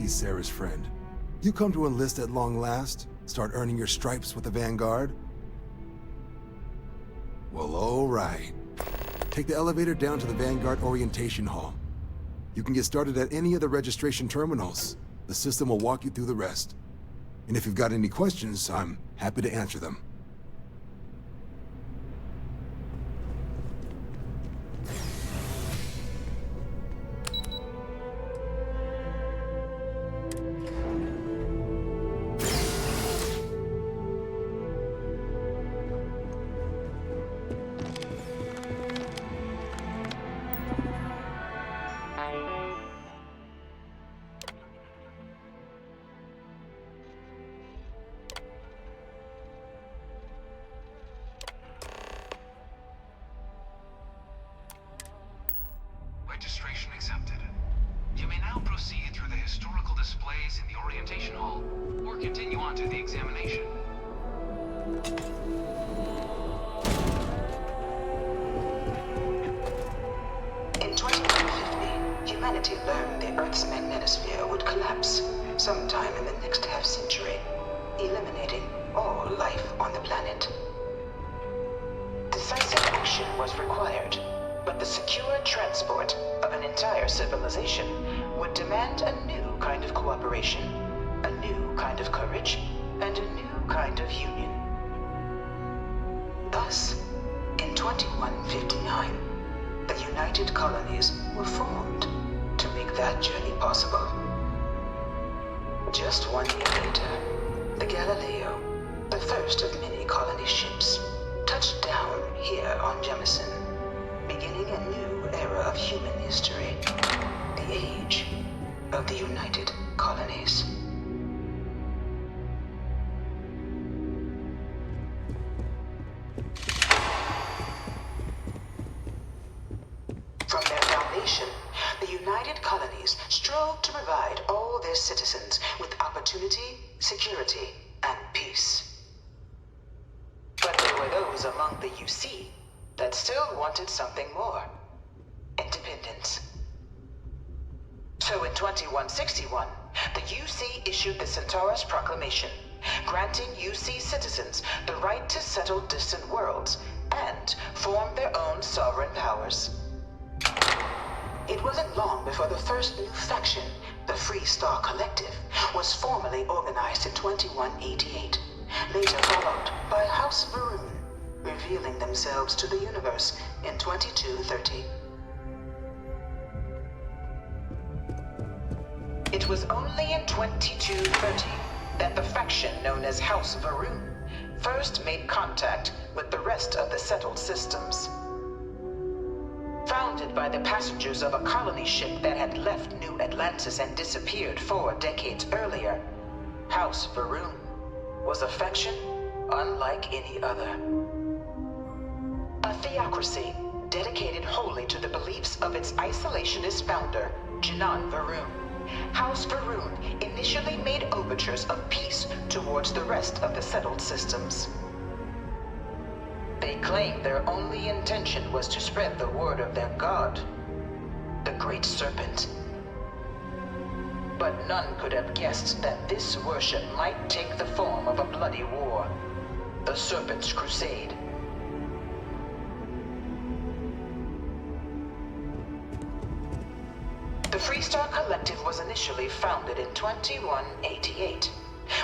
He's Sarah's friend. You come to enlist at long last? Start earning your stripes with the Vanguard? Well, all right. Take the elevator down to the Vanguard Orientation Hall. You can get started at any of the registration terminals. The system will walk you through the rest. And if you've got any questions, I'm happy to answer them. Registration accepted. You may now proceed through the historical displays in the orientation hall, or continue on to the examination. In 2150, humanity learned the Earth's magnetosphere would collapse sometime in the next half-century, eliminating all life on the planet. Decisive action was required, but the secure transport of an entire civilization would demand a new kind of cooperation, a new kind of courage, and a new kind of union. Thus, in 2159, the United Colonies were formed to make that journey possible. Just 1 year later, the Galileo, the first of many colony ships, touched down here on Jemison, beginning a new era of human history, the age of the United Colonies. From their foundation, the United Colonies strove to provide all their citizens with opportunity, security, and peace. But there were those among the UC that still wanted something more. Independence. So in 2161, the UC issued the Centaurus Proclamation, granting UC citizens the right to settle distant worlds and form their own sovereign powers. It wasn't long before the first new faction, the Free Star Collective, was formally organized in 2188, later followed by House Varun, revealing themselves to the universe in 2230. It was only in 2230 that the faction known as House Varun first made contact with the rest of the settled systems. Founded by the passengers of a colony ship that had left New Atlantis and disappeared 4 decades earlier, House Varun was a faction unlike any other. A theocracy dedicated wholly to the beliefs of its isolationist founder, Janan Varun. House Varun initially made overtures of peace towards the rest of the settled systems. They claimed their only intention was to spread the word of their god, the Great Serpent. But none could have guessed that this worship might take the form of a bloody war, the Serpent's Crusade. The Freestar Collective was initially founded in 2188,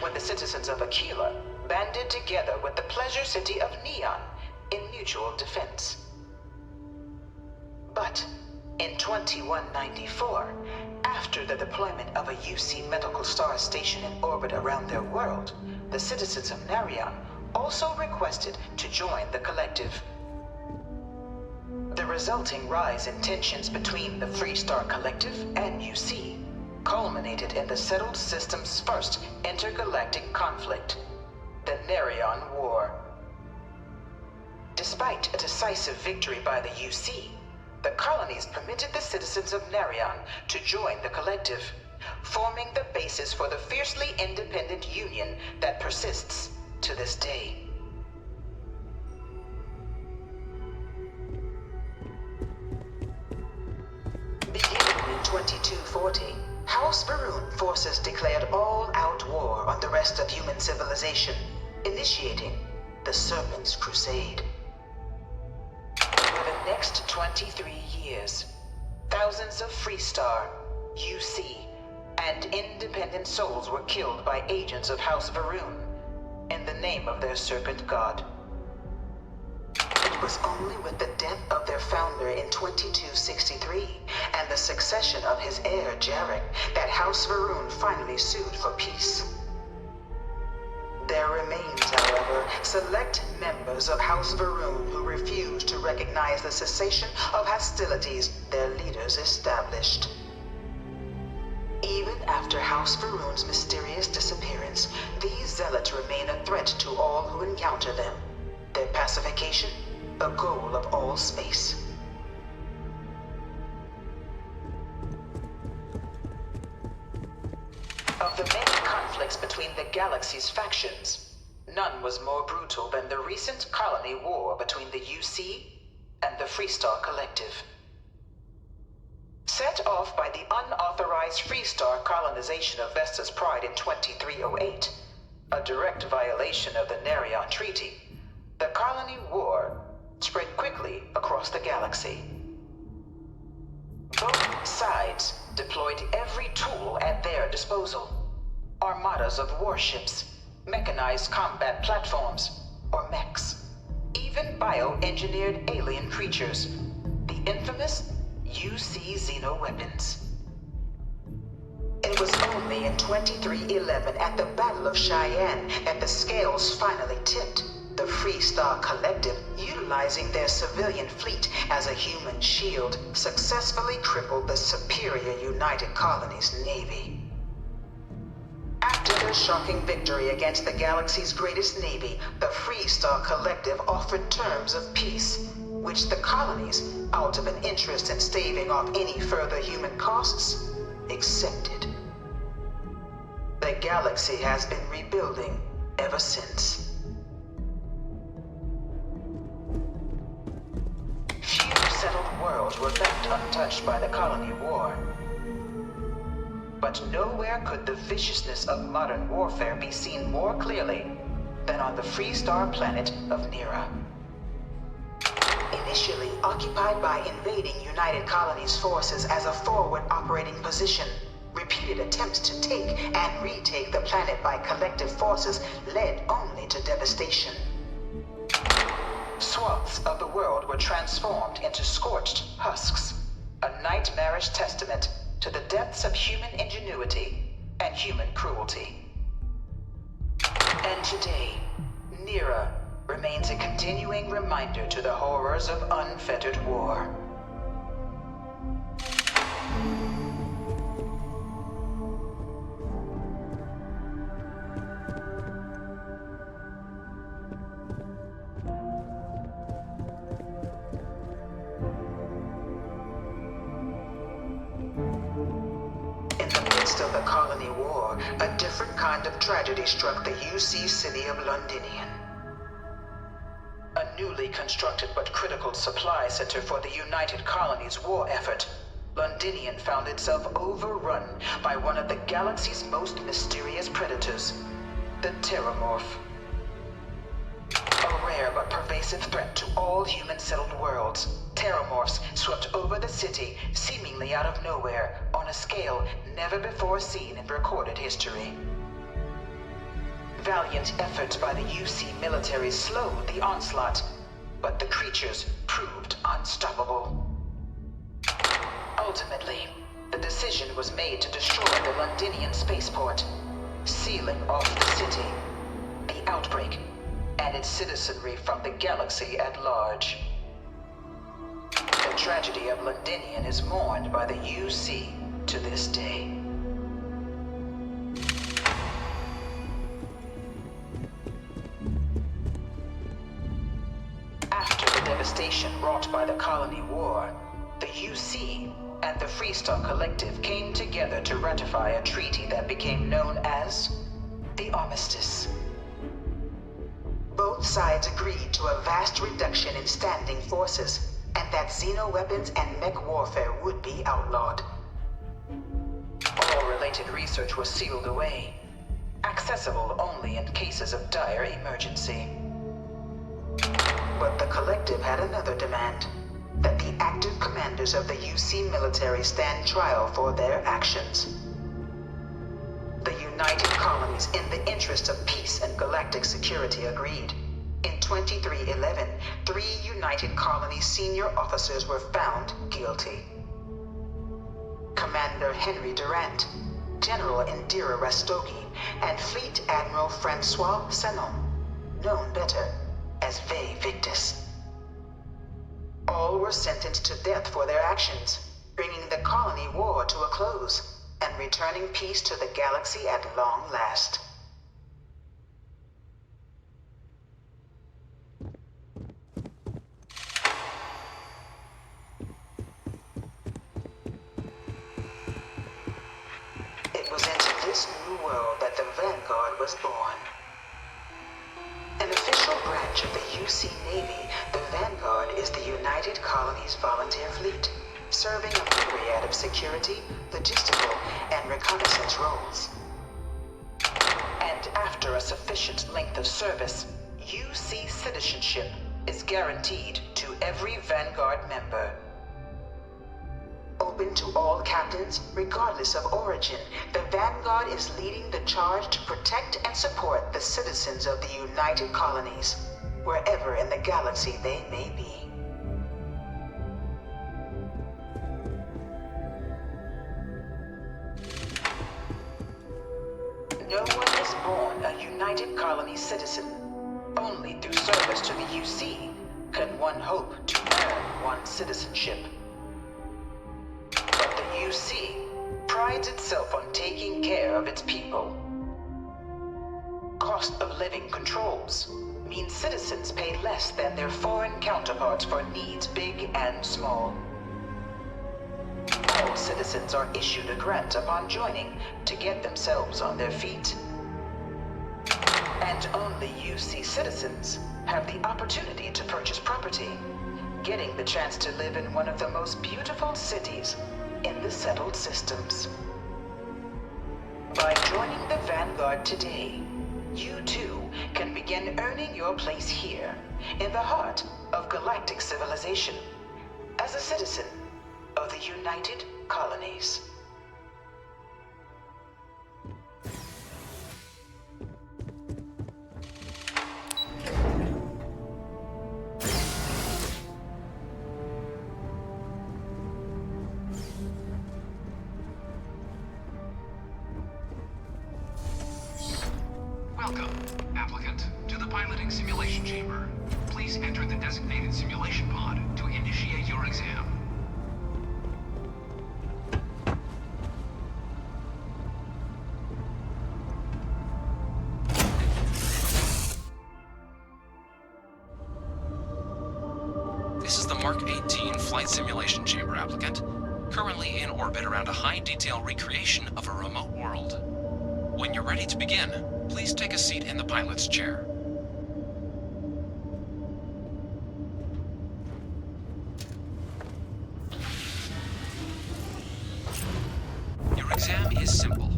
when the citizens of Aquila banded together with the pleasure city of Neon in mutual defense. But in 2194, after the deployment of a UC medical star station in orbit around their world, the citizens of Narion also requested to join the collective. The resulting rise in tensions between the Freestar Collective and UC culminated in the settled system's first intergalactic conflict, the Narion War. Despite a decisive victory by the UC, the colonies permitted the citizens of Narion to join the collective, forming the basis for the fiercely independent union that persists to this day. Beginning in 2240, House Varun forces declared all-out war on the rest of human civilization, initiating the Serpent's Crusade. For the next 23 years, thousands of Freestar, UC, and independent souls were killed by agents of House Varun in the name of their serpent god. It was only with the death of their founder in 2263 and the succession of his heir Jarek that House Varun finally sued for peace. There remains, however, select members of House Varun who refuse to recognize the cessation of hostilities their leaders established. Even after House Varun's mysterious disappearance, these zealots remain a threat to all who encounter them. Their pacification, a goal of all space. Of the many conflicts between the galaxy's factions, none was more brutal than the recent colony war between the UC and the Freestar Collective. Set off by the unauthorized Freestar colonization of Vesta's Pride in 2308, a direct violation of the Nerion Treaty, the colony war spread quickly across the galaxy. Both sides deployed every tool at their disposal. Armadas of warships, mechanized combat platforms, or mechs, even bioengineered alien creatures, the infamous UC xeno-weapons. It was only in 2311 at the Battle of Cheyenne that the scales finally tipped. The Freestar Collective, utilizing their civilian fleet as a human shield, successfully crippled the superior United Colonies Navy. After their shocking victory against the galaxy's greatest navy, the Freestar Collective offered terms of peace, which the colonies, out of an interest in staving off any further human costs, accepted. The galaxy has been rebuilding ever since. Few settled worlds were left untouched by the colony war. But nowhere could the viciousness of modern warfare be seen more clearly than on the Freestar planet of Nera. Initially occupied by invading United Colonies forces as a forward operating position, repeated attempts to take and retake the planet by collective forces led only to devastation. Swaths of the world were transformed into scorched husks, a nightmarish testament to the depths of human ingenuity and human cruelty. And today, Nera remains a continuing reminder to the horrors of unfettered war. Of the colony war, a different kind of tragedy struck the UC city of Londinian. A newly constructed but critical supply center for the United Colonies' war effort, Londinian found itself overrun by one of the galaxy's most mysterious predators, the Terramorph. A rare but pervasive threat to all human-settled worlds, Terramorphs swept over the city, seemingly out of nowhere, on a scale never before seen in recorded history. Valiant efforts by the UC military slowed the onslaught, but the creatures proved unstoppable. Ultimately, the decision was made to destroy the Londinian spaceport, sealing off the city, the outbreak, and its citizenry from the galaxy at large. The tragedy of Londinian is mourned by the UC to this day. After the devastation wrought by the colony war, the UC and the Freestar Collective came together to ratify a treaty that became known as the Armistice. Both sides agreed to a vast reduction in standing forces, and that xeno-weapons and mech warfare would be outlawed. All United research was sealed away, accessible only in cases of dire emergency. But the Collective had another demand, that the active commanders of the UC military stand trial for their actions. The United Colonies, in the interest of peace and galactic security, agreed. In 2311, 3 United Colonies senior officers were found guilty. Commander Henry Durant, General Indira Rastogi, and Fleet Admiral Francois Sanon, known better as Ve Victus. All were sentenced to death for their actions, bringing the colony war to a close and returning peace to the galaxy at long last. It was into this new world that the Vanguard was born. An official branch of the UC Navy, the Vanguard is the United Colonies Volunteer Fleet, serving a myriad of security, logistical, and reconnaissance roles. And after a sufficient length of service, UC citizenship is guaranteed to every Vanguard member. Open to all captains, regardless of origin, the Vanguard is leading the charge to protect and support the citizens of the United Colonies, wherever in the galaxy they may be. No one is born a United Colony citizen. Only through service to the UC can one hope to earn one's citizenship. But the UC prides itself on taking care of its people. Cost of living controls mean citizens pay less than their foreign counterparts for needs big and small. All citizens are issued a grant upon joining to get themselves on their feet. And only UC citizens have the opportunity to purchase property, getting the chance to live in one of the most beautiful cities in the settled systems. By joining the Vanguard today, you too can begin earning your place here, in the heart of galactic civilization, as a citizen of the United Colonies. Welcome, applicant, to the piloting simulation chamber. Please enter the designated simulation pod to initiate your exam. This is the Mark 18 flight simulation chamber, applicant. Currently in orbit around a high-detail recreation of a remote world. When you're ready to begin, please take a seat in the pilot's chair. Your exam is simple.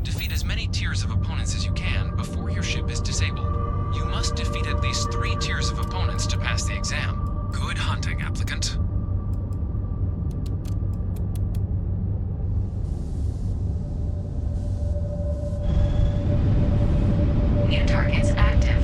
Defeat as many tiers of opponents as you can before your ship is disabled. You must defeat at least 3 tiers of opponents to pass the exam. Good hunting, applicant. New targets active.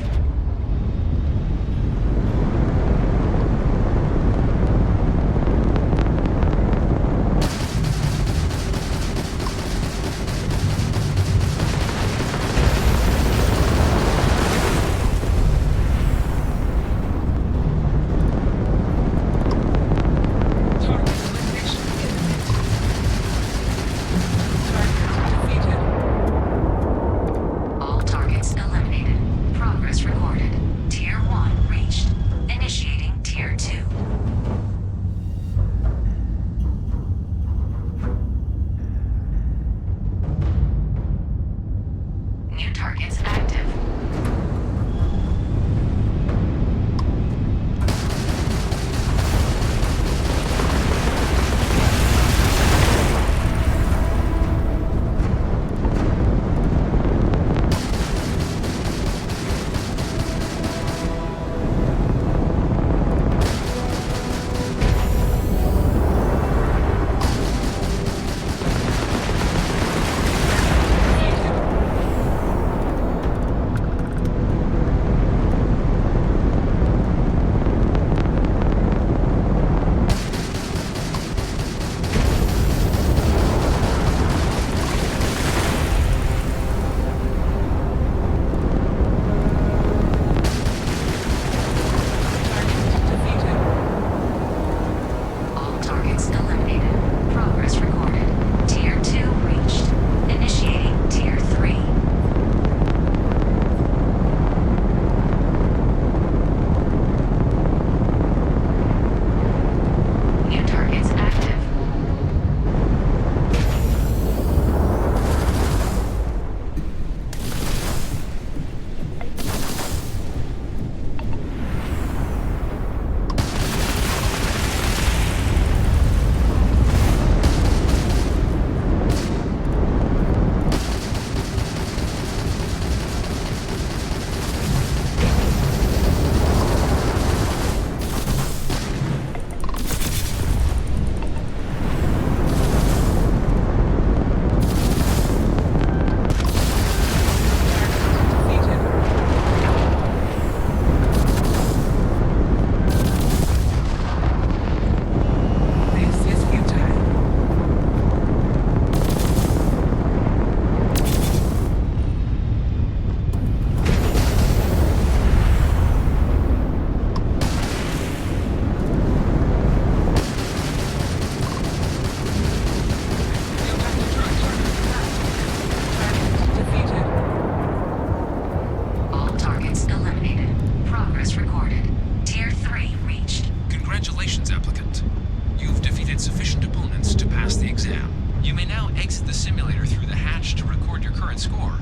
sufficient opponents to pass the exam. You may now exit the simulator through the hatch to record your current score,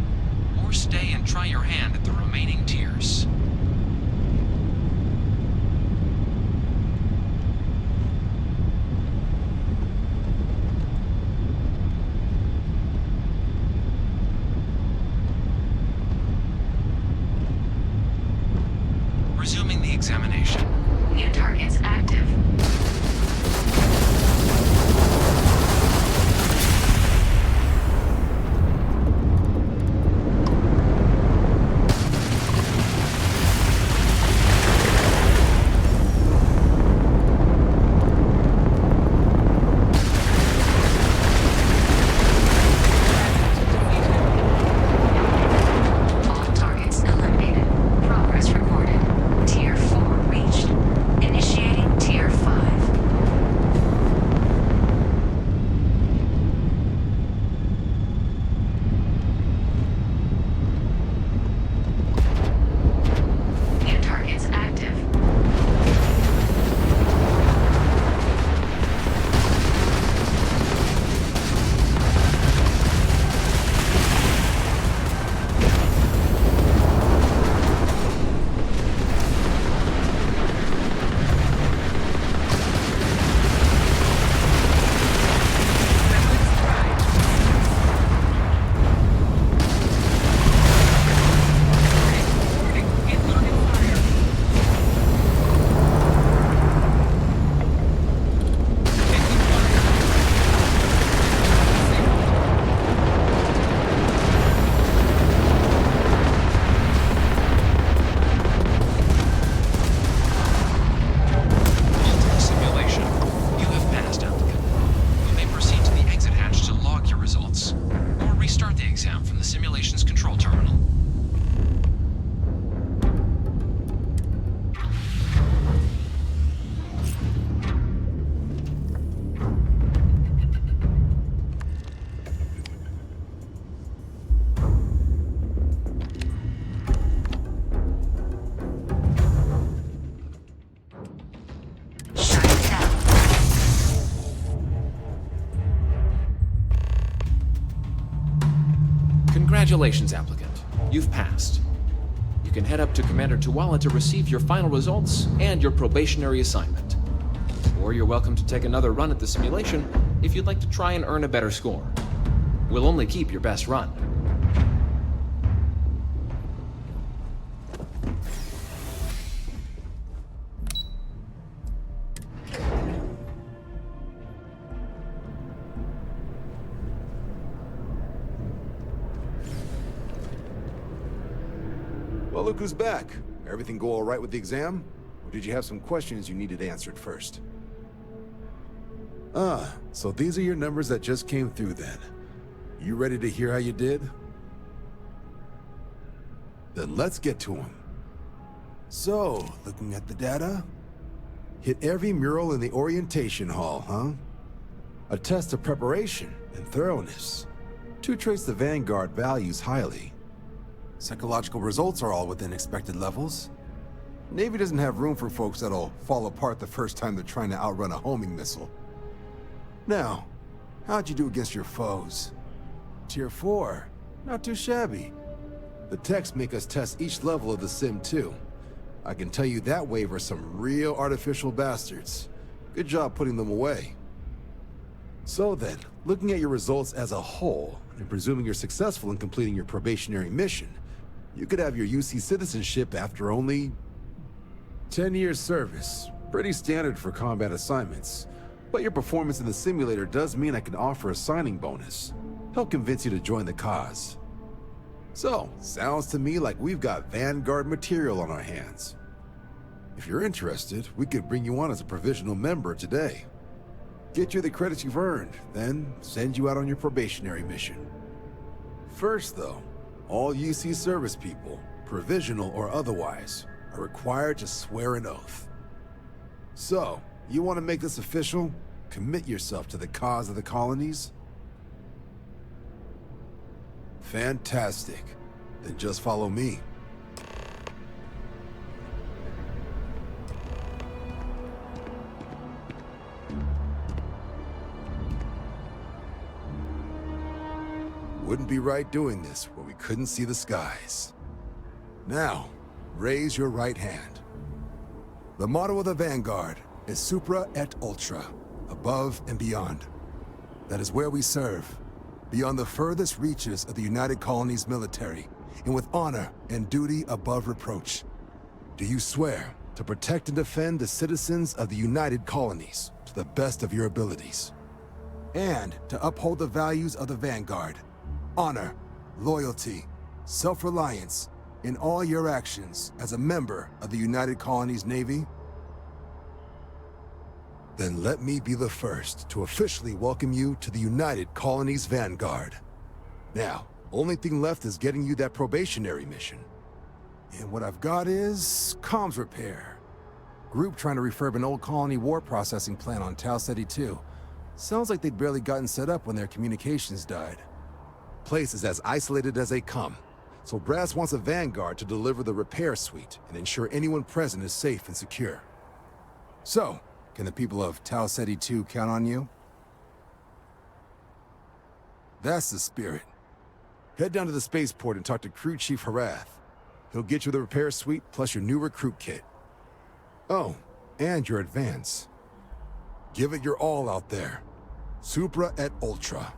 or stay and try your hand at the remaining tiers. Resuming the examination. New targets active. All targets eliminated. Progress recorded. Tier 4 reached. Initiating Tier 5. New targets active. Simulation. You have passed, applicant. You may proceed to the exit hatch to log your results, or restart the exam from the simulation's control terminal. Shut it down. Congratulations, applicant. You've passed. You can head up to Commander Tuwala to receive your final results and your probationary assignment. Or you're welcome to take another run at the simulation if you'd like to try and earn a better score. We'll only keep your best run. Well, look who's back. Everything go all right with the exam? Or did you have some questions you needed answered first? So these are your numbers that just came through then. You ready to hear how you did? Then let's get to them. So, looking at the data, hit every mural in the orientation hall, huh? A test of preparation and thoroughness. 2 traits the Vanguard values highly. Psychological results are all within expected levels. Navy doesn't have room for folks that'll fall apart the first time they're trying to outrun a homing missile. Now, how'd you do against your foes? Tier 4, not too shabby. The techs make us test each level of the sim too. I can tell you that wave are some real artificial bastards. Good job putting them away. So then, looking at your results as a whole, and presuming you're successful in completing your probationary mission, you could have your UC citizenship after only 10 years service. Pretty standard for combat assignments. But your performance in the simulator does mean I can offer a signing bonus. Help convince you to join the cause. So, sounds to me like we've got Vanguard material on our hands. If you're interested, we could bring you on as a provisional member today. Get you the credits you've earned, then send you out on your probationary mission. First though, all UC service people, provisional or otherwise, are required to swear an oath. So, you want to make this official? Commit yourself to the cause of the colonies? Fantastic. Then just follow me. Wouldn't be right doing this where we couldn't see the skies. Now, raise your right hand. The motto of the Vanguard is Supra et Ultra, above and beyond. That is where we serve, beyond the furthest reaches of the United Colonies military, and with honor and duty above reproach. Do you swear to protect and defend the citizens of the United Colonies to the best of your abilities? And to uphold the values of the Vanguard, honor, loyalty, self-reliance, in all your actions as a member of the United Colonies Navy? Then let me be the first to officially welcome you to the United Colonies Vanguard. Now, only thing left is getting you that probationary mission. And what I've got is comms repair. Group trying to refurb an old colony war processing plant on Tau Ceti 2. Sounds like they'd barely gotten set up when their communications died. Place is as isolated as they come, so Brass wants a Vanguard to deliver the repair suite and ensure anyone present is safe and secure. So, can the people of Tau Ceti 2 count on you? That's the spirit. Head down to the spaceport and talk to Crew Chief Harath. He'll get you the repair suite plus your new recruit kit. Oh, and your advance. Give it your all out there. Supra et Ultra.